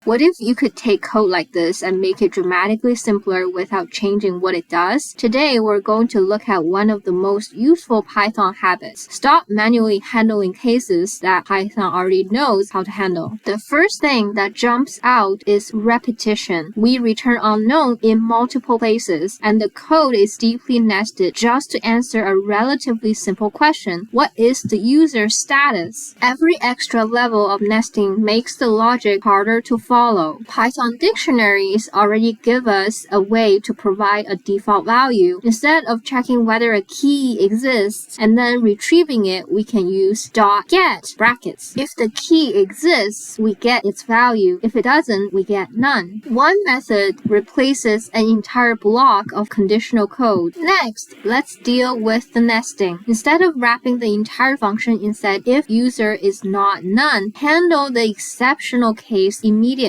What if you could take code like this and make it dramatically simpler without changing what it does? Today, we're going to look at one of the most useful Python habits. Stop manually handling cases that Python already knows how to handle. The first thing that jumps out is repetition. We return unknown in multiple places, and the code is deeply nested just to answer a relatively simple question. What is the user status? Every extra level of nesting makes the logic harder to follow. Python dictionaries already give us a way to provide a default value. Instead of checking whether a key exists and then retrieving it, we can use .get brackets. If the key exists, we get its value. If it doesn't, we get none. One method replaces an entire block of conditional code. Next, let's deal with the nesting. Instead of wrapping the entire function inside if user is not none, handle the exceptional case immediately.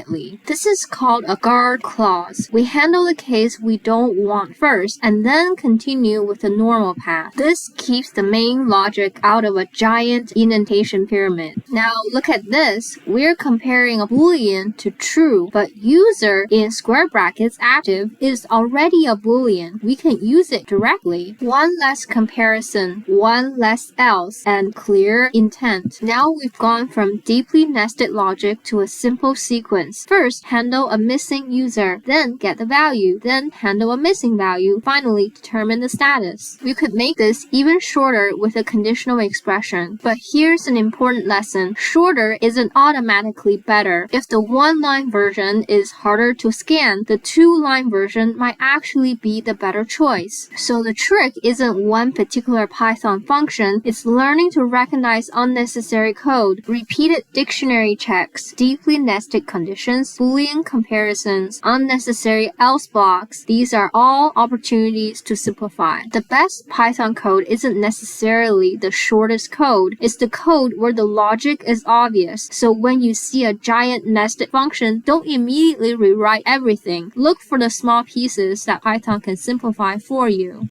This is called a guard clause. We handle the case we don't want first and then continue with the normal path. This keeps the main logic out of a giant indentation pyramid. Now look at this. We're comparing a boolean to true, but user in square brackets active is already a boolean. We can use it directly. One less comparison, one less else, and clear intent. Now we've gone from deeply nested logic to a simple sequence. First, handle a missing user, then get the value, then handle a missing value, finally determine the status. We could make this even shorter with a conditional expression, but here's an important lesson. Shorter isn't automatically better. If the one-line version is harder to scan, the two-line version might actually be the better choice. So the trick isn't one particular Python function, it's learning to recognize unnecessary code, repeated dictionary checks, deeply nested conditions, Boolean comparisons, unnecessary else blocks. These are all opportunities to simplify. The best Python code isn't necessarily the shortest code. It's the code where the logic is obvious. So when you see a giant nested function, don't immediately rewrite everything. Look for the small pieces that Python can simplify for you.